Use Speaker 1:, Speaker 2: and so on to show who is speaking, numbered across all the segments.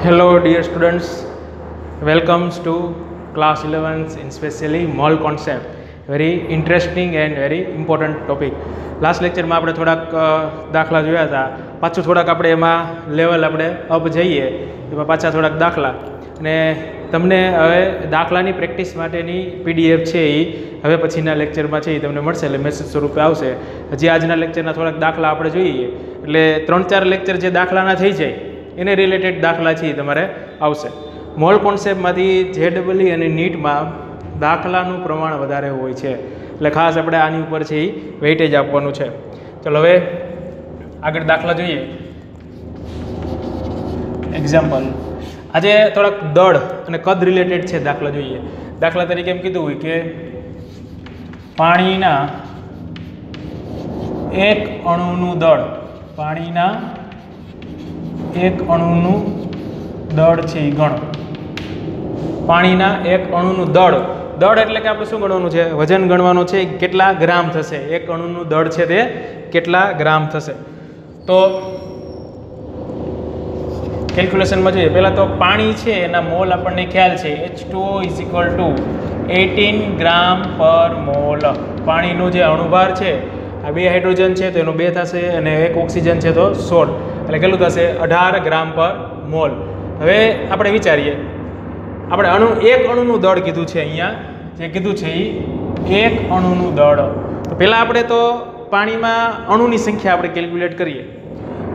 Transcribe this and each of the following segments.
Speaker 1: Hello dear students, welcomes to class 11 in specially mole concept. Very interesting and very important topic. Last lecture में આપણે થોડાક દાખલા જોયા હતા. પાછું થોડાક આપણે એમાં લેવલ આપણે અપ જઈએ એમાં પાછા થોડાક દાખલા અને તમને હવે દાખલાની પ્રેક્ટિસ માટેની પીડીએફ છે એ હવે પછીના લેક્ચરમાં છે એ તમને મળશે, એટલે મેસેજ સ્વરૂપે આવશે. હજી આજના લેક્ચરના થોડાક દાખલા આપણે જોઈએ એટલે 3-4 લેક્ચર જે દાખલાના થઈ જાય એને રિલેટેડ દાખલા છે તમારે આવશે. મોલ કોન્સેપ્ટમાંથી JEE અને નીટમાં દાખલાનું પ્રમાણ વધારે હોય છે એટલે ખાસ આપણે આની ઉપર છે એ વેઇટેજ આપવાનું છે. ચલો હવે આગળ દાખલા જોઈએ. એક્ઝામ્પલ, આજે થોડાક દળ અને કદ રિલેટેડ છે દાખલા જોઈએ. દાખલા તરીકે એમ કીધું હોય કે પાણીના એક અણુનું દળ, પાણીના એક અણુનું દળ છે એ ગણો. પાણીના એક અણુનું દળ, દળ એટલે કે આપણે શું ગણવાનું છે? વજન ગણવાનું છે. કેટલા ગ્રામ થશે? એક અણુનું દળ છે તે કેટલા ગ્રામ થશે? તો કેલ્ક્યુલેશનમાં જોઈએ. પહેલાં તો પાણી છે એના મોલ આપણને ખ્યાલ છે, H2O = 18 ગ્રામ પર મોલ. પાણીનો જે અણુભાર છે, આ 2 હાઇડ્રોજન છે તો એનો 2 થશે અને 1 ઓક્સિજન છે તો 16, એટલે કેટલું થશે? 18 ગ્રામ પર મોલ. હવે આપણે વિચારીએ, આપણે એક અણુનું દળ કીધું છે, અહીંયા જે કીધું છે એ એક અણુનું દળ. તો પહેલાં આપણે તો પાણીમાં અણુની સંખ્યા આપણે કેલ્ક્યુલેટ કરીએ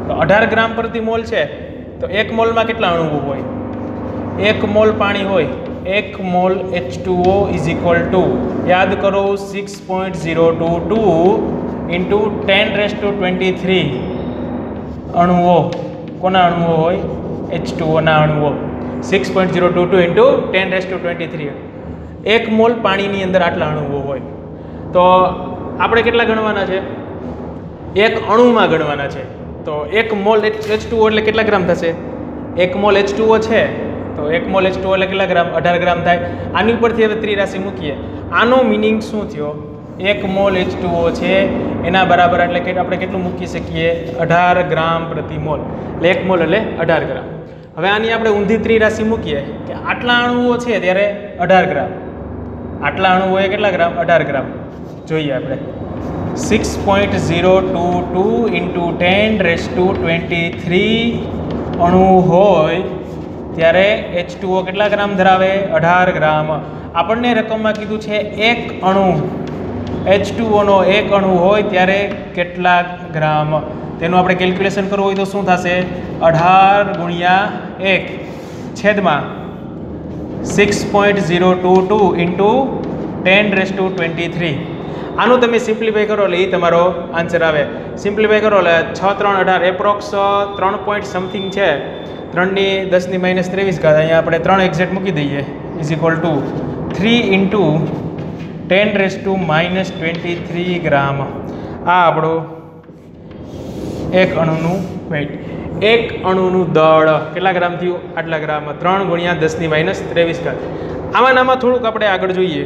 Speaker 1: તો 18 ગ્રામ પ્રતિ મોલ છે તો એક મોલમાં કેટલા અણુઓ હોય? એક મોલ પાણી હોય, એક મોલ H2O = યાદ કરો 6.022 × 10⁻23 અણુઓ. કોના અણુઓ હોય? H2O ના અણુઓ. 6.022 × 10⁻23. એક મોલ પાણીની અંદર આટલા અણુઓ હોય. તો આપણે કેટલા ગણવાના છે? એક અણુમાં ગણવાના છે. તો એક મોલ H2O એટલે કેટલા ગ્રામ થશે? એક મોલ H2O છે તો એક મોલ H2O એટલે કેટલા ગ્રામ? 18 ગ્રામ થાય. આની ઉપરથી હવે ત્રિરાશિ મૂકીએ. આનો મિનિંગ શું થયો? એક મોલ H2O છે એના બરાબર એટલે કે આપણે કેટલું મૂકી શકીએ? 18 ગ્રામ પ્રતિ મોલ. એટલે એક મોલ એટલે 18 ગ્રામ. હવે આની આપણે ઊંધી ત્રિરાશિ મૂકીએ કે આટલા અણુઓ છે ત્યારે 18 ગ્રામ, આટલા અણુઓ એ કેટલા ગ્રામ? 18 ગ્રામ. જોઈએ આપણે 6.022 × 10⁻23 અણુ હોય ત્યારે H2O કેટલા ગ્રામ ધરાવે? 18 ગ્રામ. આપણને રકમમાં કીધું છે એક અણુ H2O નો એક અણુ હોય ત્યારે કેટલા ગ્રામ. તેનું આપણે કેલ્ક્યુલેશન કરવું હોય તો શું થશે? 18 × 1 6.022 × 10⁻23. આનું તમે સિમ્પ્લિફાય કરો એટલે એ તમારો આન્સર આવે. સિમ્પ્લિફાય કરો એટલે 6 3 18 એપ્રોક્સ 3 પોઈન્ટ સમથિંગ છે. 3 × 10⁻23 અહીંયા આપણે 3 એક્ઝેક્ટ મૂકી દઈએ = 3 × 10⁻23 ગ્રામ. આ આપણું એક અણુનું વેઇટ. એક અણુનું દળ કેટલા ગ્રામ થયું? આટલા ગ્રામ. 3 × 10⁻23. આમાં થોડુંક આપણે આગળ જોઈએ.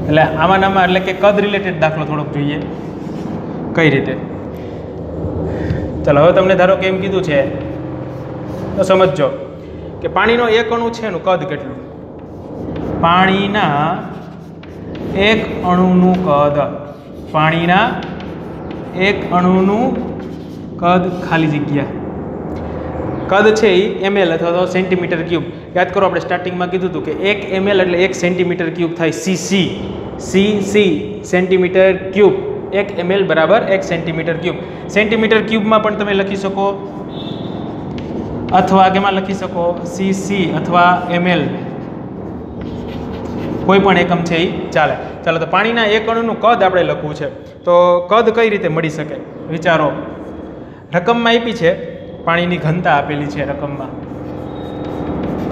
Speaker 1: એટલે આમાં એટલે કે કદ રિલેટેડ દાખલો થોડોક જોઈએ. કઈ રીતે? ચાલો હવે તમને ધારો કે એમ કીધું છે તો સમજજો કે પાણીનો એક અણુ છે એનું કદ કેટલું? પાણીના એક અણુનું કદ, પાણીના એક અણુનું કદ ખાલી જગ્યા કદ છે એ ml અથવા તો સેન્ટીમીટર ક્યુબ. યાદ કરો આપણે સ્ટાર્ટિંગમાં કીધું હતું કે 1 ml એટલે 1 સેન્ટીમીટર ક્યુબ થાય. cc centimetre cube. 1 ml = 1 centimetre cube. Centimetre ક્યુબમાં પણ તમે લખી શકો અથવા કેમાં લખી શકો? cc અથવા ml, કોઈ પણ એકમ છે એ ચાલે. ચાલો તો પાણીના એક અણુનું કદ આપણે લખવું છે તો કદ કઈ રીતે મળી શકે? વિચારો. રકમમાં આપી છે, પાણીની ઘનતા આપેલી છે રકમમાં.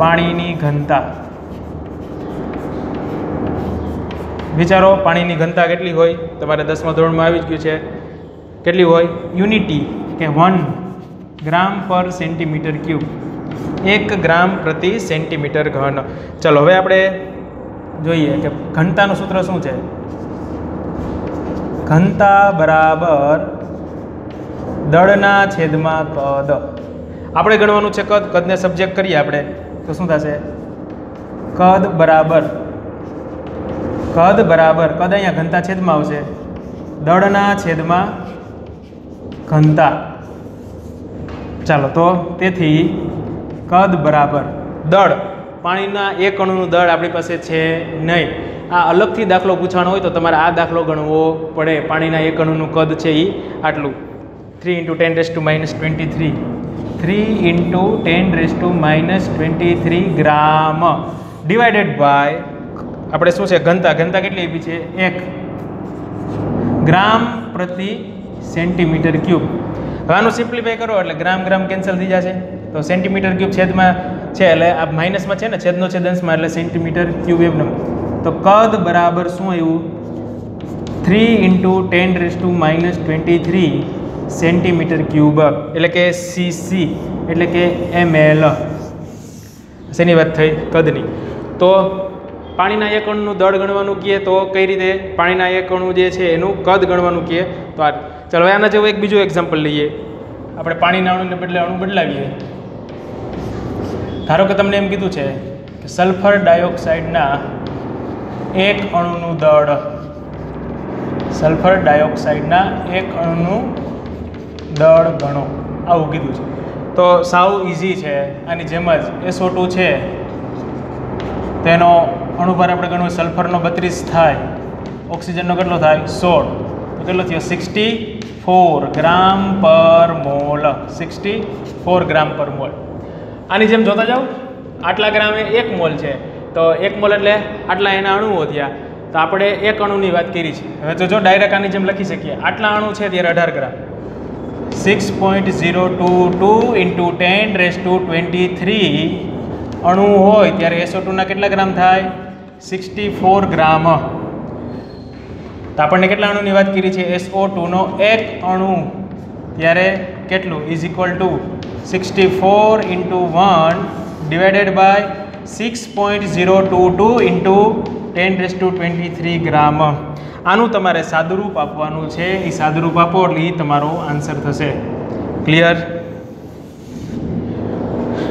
Speaker 1: પાણીની ઘનતા વિચારો, પાણીની ઘનતા કેટલી હોય? તમારે 10મા ધોરણમાં આવી જ ગયું છે. કેટલી હોય? યુનિટી કે 1 ગ્રામ પર સેન્ટીમીટર ક્યુબ, 1 ગ્રામ પ્રતિ સેન્ટીમીટર ઘન. ચલો હવે આપણે જોઈએ કે ઘનતાનું સૂત્ર શું છે? ઘનતા બરાબર દળના છેદમાં કદ. આપણે ગણવાનું છે કદ. કદને સબ્જેક્ટ કરીએ આપણે તો શું થશે? કદ બરાબર કદ અહીંયા ઘનતા છેદમાં આવશે, દળના છેદમાં ઘનતા. ચાલો, તો તેથી કદ બરાબર દળ. પાણીના એક અણુનું દળ આપણી પાસે છે નહીં. આ અલગથી દાખલો પૂછવાનો હોય તો તમારે આ દાખલો ગણવો પડે. પાણીના એક અણુનું કદ છે એ આટલું, 3 × 10⁻23. 3 × 10⁻23 ગ્રામ ડિવાઇડેડ બાય આપણે શું છે? ઘનતા. ઘનતા કેટલી આપી છે? 1 ગ્રામ પ્રતિ સેન્ટીમીટર ક્યુબ. હવે આનું સિમ્પ્લિફાય કરો એટલે ગ્રામ ગ્રામ કેન્સલ થઈ જશે. તો સેન્ટીમીટર ક્યુબ છેદમાં છે એટલે આ માઇનસમાં છે ને, છેદનો છેદ અંશમાં એટલે સેન્ટીમીટર ક્યુબ એમ. તો કદ બરાબર શું આવ્યું? 3 × 10⁻23 સેન્ટીમીટર ક્યુબ, એટલે કે સીસી, એટલે કે ml. શેની વાત થઈ? કદની. તો પાણીના એક અણુનું દળ ગણવાનું કહે તો કઈ રીતે? પાણીના એક અણુ જે છે એનું કદ ગણવાનું કહે તો આ. ચાલો હવે આના જેવું એક બીજું એક્ઝામ્પલ લઈએ. આપણે પાણીના અણુને બદલે અણુ બદલાવીએ. ધારો કે તમને એમ કીધું છે કે સલ્ફર ડાયોક્સાઇડના એક અણુનું દળ, સલ્ફર ડાયોક્સાઇડના એક અણુનું દળ ગણો, આવું કીધું છે. તો સાવ ઇઝી છે. આની જેમ જ SO2 છે તેનો અણુભાર આપણે ગણવું, સલ્ફરનો 32 થાય, ઓક્સિજનનો કેટલો થાય? 16. તો કેટલો થયો? 64 ગ્રામ પર મોલ. 64 ગ્રામ પર મોલ. આની જેમ જોતા જાઓ, આટલા ગ્રામે 1 મોલ છે, તો 1 મોલ એટલે આટલા એના અણુઓ થયા. તો આપણે એક અણુની વાત કરી છે. હવે તો જો ડાયરેક્ટ આની જેમ લખી શકીએ, આટલા અણુ છે ત્યારે 18 ગ્રામ. 6.022 × 10⁻23 અણુ હોય ત્યારે SO2 ના કેટલા ગ્રામ થાય? 64 ગ્રામ. તો આપણને કેટલા અણુની વાત કરી છે? SO2 નો એક અણુ ત્યારે કેટલું? Is equal to 64 × 1 divided by 6.022 × 10⁻23 gram. આનું તમારે સાદુરૂપ આપવાનું છે. એ સાદુરૂપ આપો એટલે એ તમારો આન્સર થશે. ક્લિયર?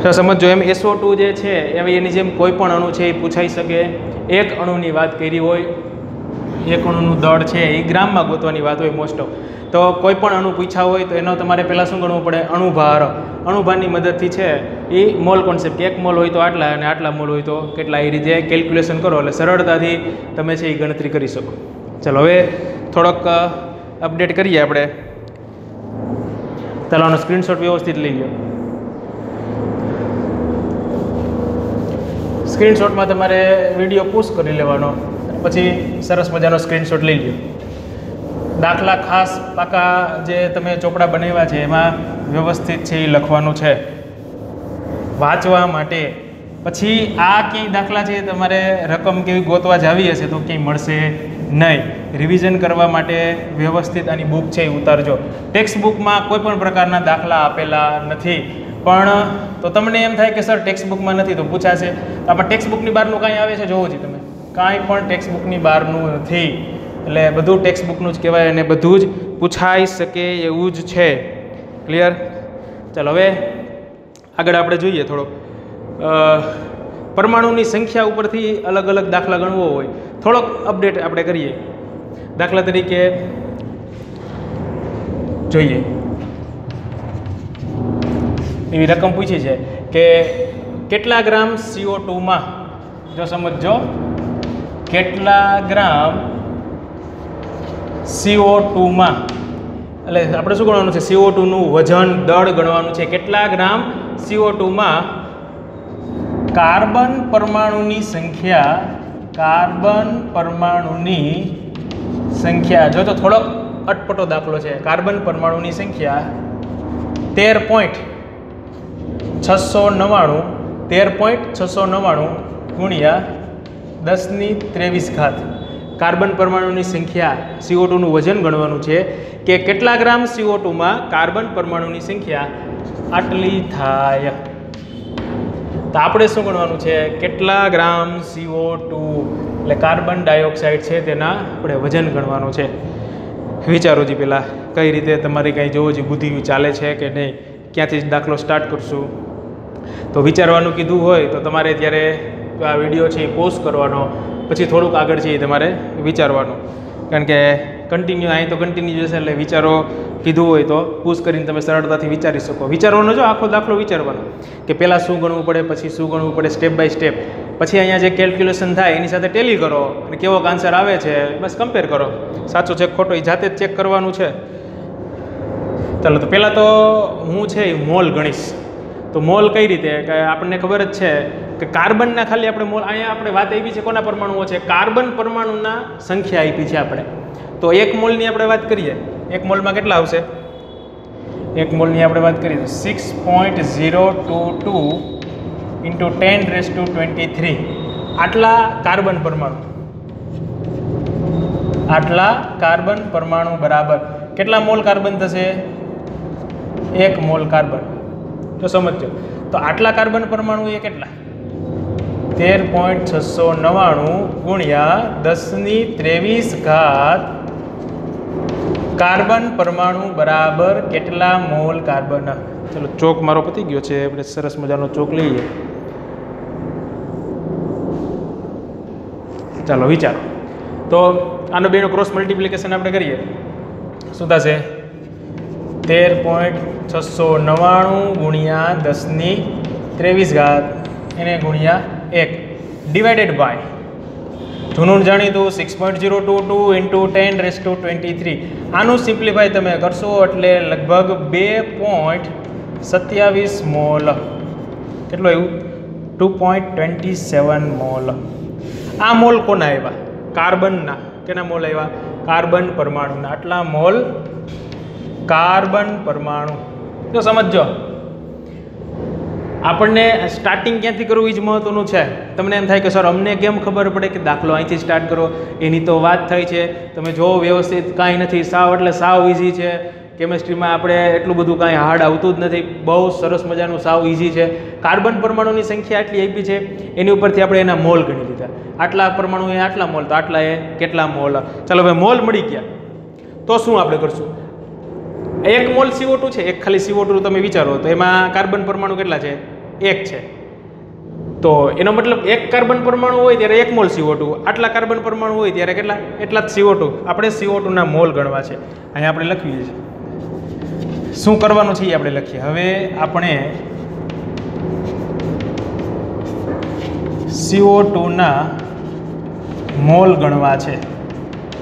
Speaker 1: તો સમજો એમ SO2 જે છે એની જેમ કોઈ પણ અણુ છે એ પૂછાઈ શકે. એક અણુની વાત કરી હોય, એક અણુનું દળ છે એ ગ્રામમાં ગોતવાની વાત હોય મોસ્ટ ઓફ. તો કોઈ પણ અણુ પૂછ્યા હોય તો એનો તમારે પહેલાં શું ગણવું પડે? અણુભાર. અણુભારની મદદથી છે એ મોલ કોન્સેપ્ટ, 1 મોલ હોય તો આટલા અને આટલા મોલ હોય તો કેટલા, એ રીતે કેલ્ક્યુલેશન કરો એટલે સરળતાથી તમે છે એ ગણતરી કરી શકો. ચાલો હવે થોડોક અપડેટ કરીએ આપણે. ચાલો આનો સ્ક્રીનશોટ વ્યવસ્થિત લઈ લો. સ્ક્રીનશોટમાં તમારે વિડીયો પુશ કરી લેવાનો, પછી સરસ મજાનો સ્ક્રીનશોટ લઈ લો. દાખલા ખાસ પાકા જે તમે ચોપડા બનાવ્યા છે એમાં વ્યવસ્થિત છે એ લખવાનું છે વાંચવા માટે. પછી આ ક્યાંય દાખલા છે તમારે રકમ કેવી ગોતવા જાવી હશે તો ક્યાંય મળશે નહીં. રિવિઝન કરવા માટે વ્યવસ્થિત આની બુક છે એ ઉતારજો. ટેક્સ્ટ બુકમાં કોઈ પણ પ્રકારના દાખલા આપેલા નથી, પણ તો તમને એમ થાય કે સર ટેક્સ્ટ બુકમાં નથી તો પૂછાશે. તો આમાં ટેક્સ્ટ બુકની બહારનું કાંઈ આવે છે જોવો છો તમે? કાંઈ પણ ટેક્સ્ટ બુકની બહારનું નથી. એટલે બધું ટેક્સ્ટ બુકનું જ કહેવાય અને બધું જ પૂછાઈ શકે એવું જ છે. ક્લિયર? ચાલો હવે આગળ આપણે જોઈએ થોડોક પરમાણુની સંખ્યા ઉપરથી અલગ અલગ દાખલા ગણવો હોય થોડોક અપડેટ આપણે કરીએ. દાખલા તરીકે જોઈએ, એવી રકમ પૂછી છે કે કેટલા ગ્રામ CO2 માં, જો સમજો કેટલા ગ્રામ CO2 માં, એટલે આપણે શું ગણવાનું છે? CO2 નું વજન, દળ ગણવાનું છે. કેટલા ગ્રામ CO2 માં કાર્બન પરમાણુની સંખ્યા, કાર્બન પરમાણુની સંખ્યા, જો તો થોડોક અટપટો દાખલો છે. કાર્બન પરમાણુની સંખ્યા 13.699 ગુણ્યા 10⁻23. કાર્બન પરમાણુની સંખ્યા, CO2 નું વજન ગણવાનું છે કે કેટલા ગ્રામ CO2 માં કાર્બન પરમાણુની સંખ્યા આટલી થાય. તો આપણે શું ગણવાનું છે? કેટલા ગ્રામ CO2 એટલે કાર્બન ડાયોક્સાઇડ છે તેના આપણે વજન ગણવાનું છે. વિચારો જી પહેલાં કઈ રીતે તમારી કાંઈ જોવો જી બુદ્ધિ ચાલે છે કે નહીં. ક્યાંથી દાખલો સ્ટાર્ટ કરશું. તો વિચારવાનું કીધું હોય તો તમારે ત્યારે આ વિડીયો છે એ પોઝ કરવાનો, પછી થોડુંક આગળ છે એ તમારે વિચારવાનું. કારણ કે કન્ટિન્યુ અહીં તો કન્ટિન્યુ જશે એટલે વિચારો કીધું હોય તો પૂછ કરીને તમે સરળતાથી વિચારી શકો. વિચારવાનો જો આખો દાખલો વિચારવાનો કે પહેલાં શું ગણવું પડે, પછી શું ગણવું પડે, સ્ટેપ બાય સ્ટેપ. પછી અહીંયા જે કેલ્ક્યુલેશન થાય એની સાથે ટેલી કરો અને કેવો આન્સર આવે છે બસ કમ્પેર કરો. સાચો છે ખોટો એ જાતે જ ચેક કરવાનું છે. ચાલો તો પહેલાં તો હું છે એ મોલ ગણીશ. તો મોલ કઈ રીતે કે આપણને ખબર જ છે કે કાર્બનના ખાલી આપણે મોલ, અહીંયા આપણે વાત આપી છે કોના પરમાણુઓ છે, કાર્બન પરમાણુના સંખ્યા આપી છે આપણે. તો એક મોલની આપણે વાત કરીએ, એક મોલમાં કેટલા આવશે? એક મોલની આપણે વાત કરીએ તો 6.022 ઇન્ટુ 10⁻23 આટલા કાર્બન પરમાણુ, આટલા કાર્બન પરમાણુ બરાબર કેટલા મોલ કાર્બન થશે? 1 મોલ કાર્બન. તો સમજો તો આટલા કાર્બન પરમાણુ એ કેટલા? 13.699 ગુણ્યા 10⁻23 કાર્બન પરમાણુ બરાબર કેટલા મોલ કાર્બન? ચલો ચોક મારો પતી ગયો છે, આપણે સરસ મજાનો ચોક લઈએ. ચાલો વિચારો. તો આનો બેનો ક્રોસ મલ્ટિપ્લિકેશન આપણે કરીએ. શું થશે? 13.699 ગુણ્યા 10⁻23 એને ગુણ્યા 1 ડિવાઇડેડ બાય જૂનું જાણીતું 6.022 ઇન્ટુ 10⁻23. આનું સિમ્પ્લિફાય તમે કરશો એટલે લગભગ 2.27 મોલ. કેટલો આવ્યું? 2.27 મોલ. આ મોલ કોના આવ્યા? કાર્બનના. કેના મોલ આવ્યા? કાર્બન પરમાણુના. આટલા મોલ કાર્બન પરમાણુ. જો સમજો આપણને સ્ટાર્ટિંગ ક્યાંથી કરવું એ જ મહત્વનું છે. તમને એમ થાય કે સર અમને કેમ ખબર પડે કે દાખલો અહીંથી સ્ટાર્ટ કરો? એની તો વાત થઈ છે, તમે જો વ્યવસ્થિત કાંઈ નથી, સાવ એટલે સાવ ઇઝી છે. કેમેસ્ટ્રીમાં આપણે એટલું બધું કાંઈ હાર્ડ આવતું જ નથી, બહુ સરસ મજાનું સાવ ઇઝી છે. કાર્બન પરમાણુની સંખ્યા આટલી આપી છે, એની ઉપરથી આપણે એના મોલ ગણી લીધા. આટલા પરમાણુ એ આટલા મોલ, તો આટલા એ કેટલા મોલ? ચાલો હવે મોલ મળી ગયા તો શું આપણે કરશું? 1 મોલ CO2 છે, એક ખાલી CO2 તમે વિચારો તો એમાં કાર્બન પરમાણુ કેટલા છે? 1 છે. તો એનો મતલબ એક કાર્બન પરમાણુ હોય ત્યારે 1 મોલ CO2, આટલા કાર્બન પરમાણુ હોય ત્યારે કેટલા? એટલા જ CO2. આપણે CO2 ના મોલ ગણવા છે. અહીંયા આપણે લખીએ છીએ. શું કરવાનું છે એ આપણે લખીએ. હવે આપણે CO2 ના મોલ ગણવા છે.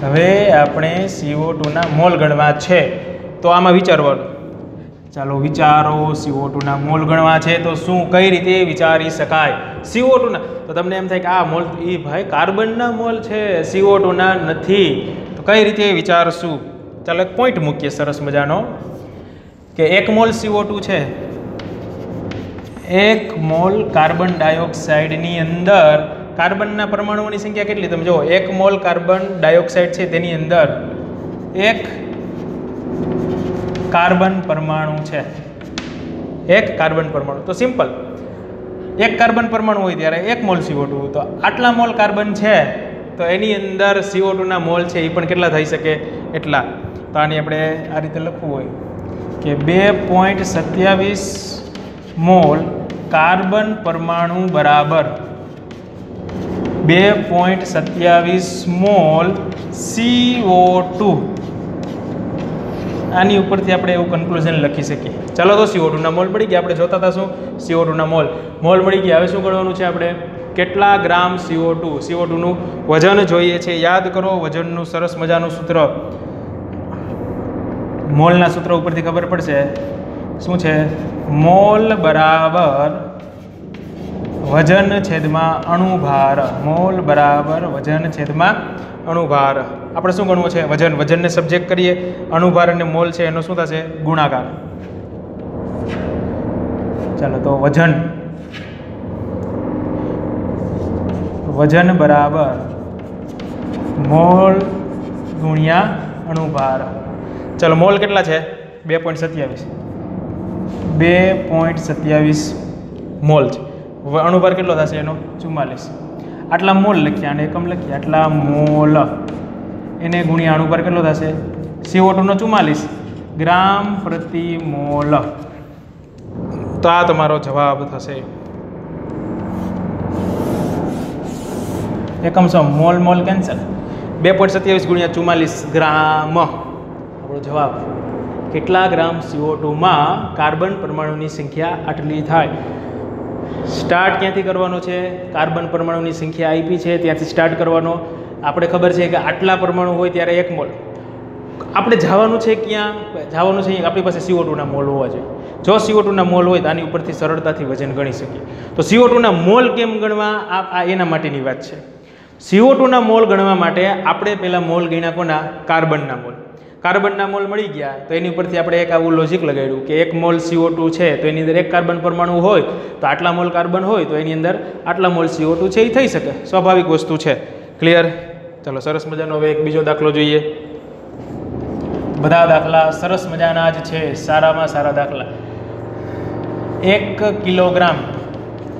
Speaker 1: હવે આપણે CO2 ના મોલ ગણવા છે તો આમાં વિચારવાનું. ચાલો વિચારો. CO2 ના મોલ ગણવા છે તો શું કઈ રીતે વિચારી શકાય? CO2 ના તો તમને એમ થાય કે આ મોલ એ ભાઈ કાર્બનના મોલ છે, CO2 ના નથી, તો કઈ રીતે વિચારશું? ચાલો એક પોઈન્ટ મૂકીએ સરસ મજાનો કે 1 મોલ CO2 છે, 1 મોલ કાર્બન ડાયોક્સાઇડની અંદર કાર્બનના પરમાણુઓની સંખ્યા કેટલી? તમે જુઓ 1 મોલ કાર્બન ડાયોક્સાઇડ છે તેની અંદર 1 કાર્બન પરમાણુ છે, 1 કાર્બન પરમાણુ. તો સિમ્પલ, 1 કાર્બન પરમાણુ હોય ત્યારે 1 મોલ CO2. તો આટલા મોલ કાર્બન છે તો એની અંદર CO2 ના મોલ છે એ પણ કેટલા થઈ શકે? એટલા. તો આની આપણે આ રીતે લખવું હોય કે 2.27 મોલ કાર્બન પરમાણુ બરાબર 2.27 મોલ CO2. આની ઉપરથી આપણે એવું કન્ક્લુઝન લખી શકીએ. ચાલો તો CO2 ના મોલ મળી ગયા. આપણે જોતા હતા શું? CO2 ના મોલ મળી ગયા. હવે શું ગણવાનું છે આપણે? કેટલા ગ્રામ CO2? CO2 નું વજન જોઈએ છે. યાદ કરો વજનનું સરસ મજાનું સૂત્ર, મોલના સૂત્ર ઉપરથી ખબર પડશે. શું છે? મોલ બરાબર વજન છેદમાં અણુભાર. મોલ બરાબર વજન છેદમાં અણુભાર. આપણે શું ગણવું છે? વજન. વજનને સબ્જેક્ટ કરીએ, અણુભાર અને મોલ છે એનો શું થશે? ગુણાકાર. ચાલો તો વજન બરાબર મોલ ગુણ્યા અણુભાર. ચાલો મોલ કેટલા છે? 2.27 મોલ છે. અણુભાર કેટલો થશે એનો? 44. આટલા મોલ લખ્યા અને એકમ લખ્યા. આટલા મોલ એને ગુણ્યા અણુભાર કેટલો થશે? CO2 નો 44 ગ્રામ પ્રતિ મોલ. તો આ તમારો જવાબ થશે. એકમ સો મોલ મોલ કેન્સલ. 2.27 × 44 ગ્રામ આપણો જવાબ. કેટલા ગ્રામ CO2 માં કાર્બન પરમાણુની સંખ્યા આટલી થાય? સ્ટાર્ટ ક્યાંથી કરવાનો છે? કાર્બન પરમાણુની સંખ્યા આપી છે ત્યાંથી સ્ટાર્ટ કરવાનો. આપણે ખબર છે કે આટલા પરમાણુ હોય ત્યારે 1 મોલ. આપણે જવાનું છે ક્યાં? જવાનું છે આપણી પાસે CO2 ના મોલ હોવા જોઈએ. જો CO2 ના મોલ હોય તો આની ઉપરથી સરળતાથી વજન ગણી શકીએ. તો CO2 ના મોલ કેમ ગણવા? આ એના માટેની વાત છે. CO2 ના મોલ ગણવા માટે આપણે પહેલાં મોલ ગણ્યા કોના? કાર્બનના મોલ. કાર્બનના મોલ મળી ગયા તો એની ઉપરથી આપણે એક આવું લોજિક લગાડ્યું કે 1 મોલ CO2 છે તો એની અંદર 1 કાર્બન પરમાણુ હોય તો આટલા મોલ કાર્બન હોય તો એની અંદર આટલા મોલ CO2 છે એ થઈ શકે. સ્વાભાવિક વસ્તુ છે. ક્લિયર? ચાલો સરસ મજાનો હવે એક બીજો દાખલો જોઈએ. બધા દાખલા સરસ મજાના જ છે, સારામાં સારા દાખલા. 1 કિલોગ્રામ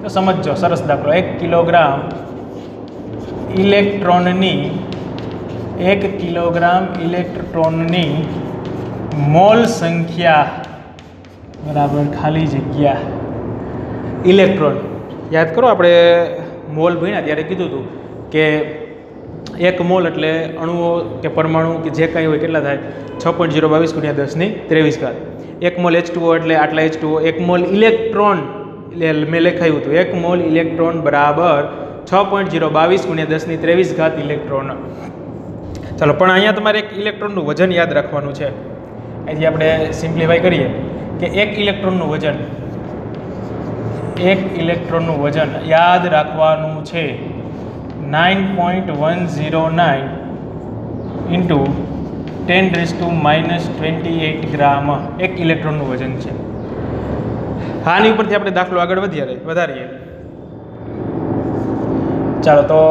Speaker 1: તો સમજજો, સરસ દાખલો. 1 કિલોગ્રામ ઇલેક્ટ્રોનની 1 કિલોગ્રામ ઇલેક્ટ્રોનની મોલ સંખ્યા બરાબર ખાલી જગ્યા ઇલેક્ટ્રોન. યાદ કરો આપણે મોલ ભણ્યા ત્યારે કીધું હતું કે 1 મોલ એટલે અણુઓ કે પરમાણુ કે જે કંઈ હોય કેટલા થાય? 6.022 × 10⁻23. 1 મોલ H2O એટલે આટલા H2O. 1 મોલ ઇલેક્ટ્રોન મેં લખાયું હતું 1 મોલ ઇલેક્ટ્રોન બરાબર 6.022 × 10⁻23 ઇલેક્ટ્રોન. ચાલો પણ અહીંયા તમારે એક ઇલેક્ટ્રોનનું વજન યાદ રાખવાનું છે. અહીંથી આપણે સિમ્પ્લિફાઈ કરીએ કે 1 ઇલેક્ટ્રોનનું વજન 1 ઇલેક્ટ્રોનનું વજન યાદ રાખવાનું છે 9.109 × 10⁻28 ગ્રામ 1 ઇલેક્ટ્રોનનું વજન છે. આની ઉપરથી આપણે દાખલો આગળ વધારીએ. ચાલો તો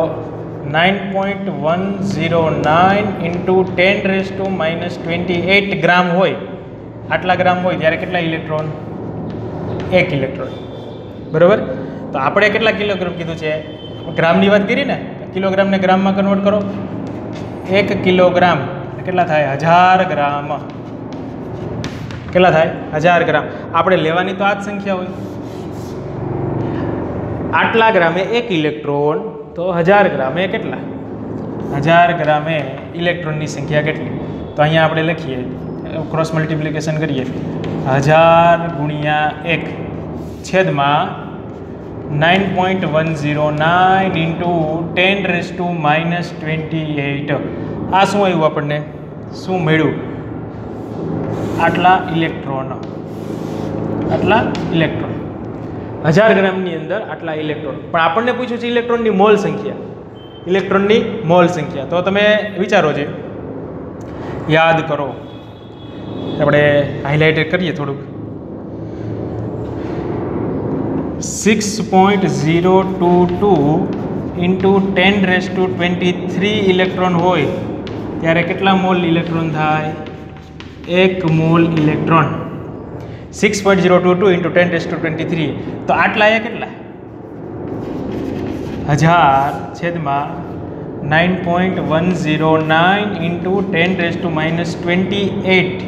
Speaker 1: 9.109 × 10⁻28 ગ્રામ હોય, આટલા ગ્રામ હોય ત્યારે કેટલા ઇલેક્ટ્રોન? 1 ઇલેક્ટ્રોન. બરાબર? તો આપણે કેટલા કિલોગ્રામ કીધું છે? ગ્રામની વાત કરી ને, કિલોગ્રામને ગ્રામમાં કન્વર્ટ કરો. 1 કિલોગ્રામ કેટલા થાય? 1000 ગ્રામ. કેટલા થાય? 1000 ગ્રામ. આપણે લેવાની તો આ જ સંખ્યા હોય. આટલા ગ્રામે 1 ઇલેક્ટ્રોન તો 1000 ગ્રામે કેટલા? 1000 ગ્રામે ઇલેક્ટ્રોનની સંખ્યા કેટલી? તો અહીંયા આપણે લખીએ, ક્રોસ મલ્ટિપ્લિકેશન કરીએ. 1000 × 1 છેદમાં 9.109 × 10⁻28. આ શું આવ્યું આપણને? શું મળ્યું? આટલા ઇલેક્ટ્રોન. આટલા ઇલેક્ટ્રોન 1000 ગ્રામની અંદર આટલા ઇલેક્ટ્રોન. પણ આપણને પૂછ્યું છે ઇલેક્ટ્રોનની મોલ સંખ્યા. ઇલેક્ટ્રોનની મોલ સંખ્યા. તો તમે વિચારો છે, યાદ કરો. આપણે હાઇલાઇટ કરીએ થોડુંક. 6.022 × 10⁻23 ઇલેક્ટ્રોન હોય ત્યારે કેટલા મોલ ઇલેક્ટ્રોન થાય? 1 મોલ ઇલેક્ટ્રોન. 6.022 × 10⁻23. તો આટલા એ કેટલા? 1000 છેદમાં 9.109 × 10⁻28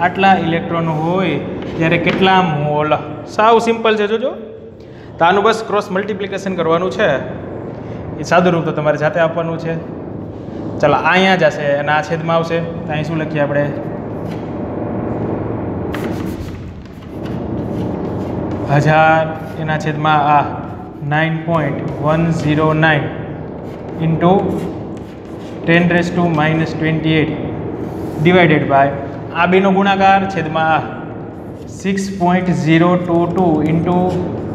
Speaker 1: આટલા ઇલેક્ટ્રોન હોય ત્યારે કેટલા મોલ? સાવ સિમ્પલ છે, જોજો. તો આનું બસ ક્રોસ મલ્ટિપ્લિકેશન કરવાનું છે. એ સાદું રૂપ તો તમારે જાતે આપવાનું છે. ચાલો અહીંયા જશે અને આ છેદમાં આવશે. તો અહીં શું લખીએ આપણે? 1000 એના છેદમાં આ 9.109 × 10⁻28 ડિવાઇડેડ બાય આ બેનો ગુણાકાર છેદમાં આ 6.022 ×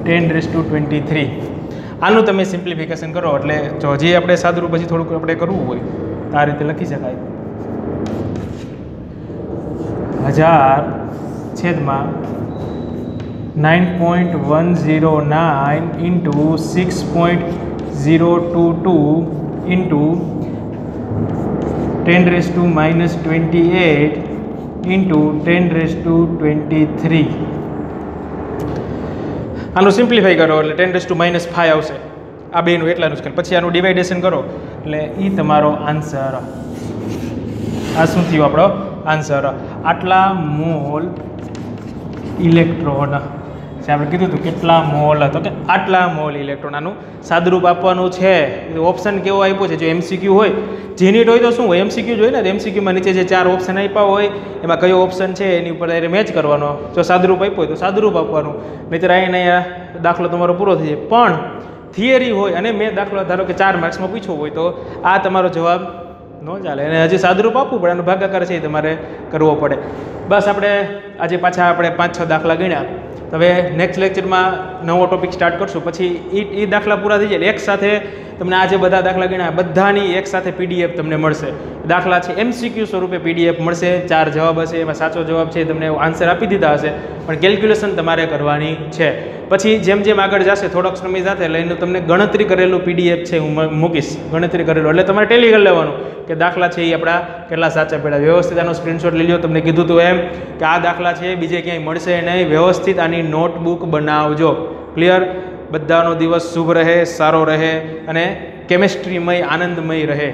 Speaker 1: 10⁻23. આનું તમે સિમ્પ્લિફિકેશન કરો એટલે જો હજી આપણે સાદુરૂપ પછી થોડુંક આપણે કરવું હોય તો આ રીતે લખી શકાય. 1000 છેદમાં 9.109 × 6.022 × 10⁻28 × 10⁻23. આનું સિમ્પ્લિફાઈ કરો એટલે 10⁻5 આવશે. આ બેનું એટલાનું જ કરે. પછી આનું ડિવાઇડેશન કરો એટલે એ તમારો આન્સર. આ શું થયું આપણો આન્સર? આટલા મોલ ઇલેક્ટ્રોન. જે આપણે કીધું હતું કેટલા મોલ, તો કે આટલા મોલ ઇલેક્ટ્રોન. આનું સાદુરૂપ આપવાનું છે. ઓપ્શન કેવો આપ્યો છે? જો એમસીક્યુ હોય, જીનીટ હોય તો શું હોય? એમસીક્યુ જોઈએ ને, એમસીક્યુમાં નીચે જે 4 ઓપ્શન આપ્યા હોય એમાં કયો ઓપ્શન છે એની ઉપર મેચ કરવાનો. જો સાદુરૂપ આપ્યો હોય તો સાદુરૂપ આપવાનું, નહીંતર અહીંયા દાખલો તમારો પૂરો થઈ જાય. પણ થિયરી હોય અને મેં દાખલો ધારો કે 4 માર્ક્સમાં પૂછ્યો હોય તો આ તમારો જવાબ ન ચાલે, અને હજી સાદુરૂપ આપવું પડે અને ભાગાકાર છે એ તમારે કરવો પડે. બસ આપણે આજે પાછા આપણે 5-6 દાખલા ગણ્યા. હવે નેક્સ્ટ લેક્ચરમાં નવો ટોપિક સ્ટાર્ટ કરશું. પછી એ દાખલા પૂરા થઈ જાય એક સાથે તમને આજે બધા દાખલા ગણ્યા બધાની એક સાથે પીડીએફ તમને મળશે. દાખલા છે એમસીક્યુ સ્વરૂપે પીડીએફ મળશે. 4 જવાબ હશે, એમાં સાચો જવાબ છે તમને આન્સર આપી દીધા હશે, પણ કેલ્ક્યુલેશન તમારે કરવાની છે. પછી જેમ જેમ આગળ જશે થોડોક સમય સાથે લઈને તમને ગણતરી કરેલું પીડીએફ છે હું મૂકીશ. ગણતરી કરેલું એટલે તમારે ટેલી કરી લેવાનું કે દાખલા છે એ આપણા કેટલા સાચા પડ્યા. વ્યવસ્થિત આનો સ્ક્રીનશોટ લઈ લો. તમને કીધું હતું એમ કે આ દાખલા છે બીજે ક્યાંય મળશે નહીં. વ્યવસ્થિત આની નોટબુક બનાવજો. ક્લિયર? બધાનો દિવસ શુભ રહે, સારો રહે અને કેમેસ્ટ્રીમય આનંદમય રહે.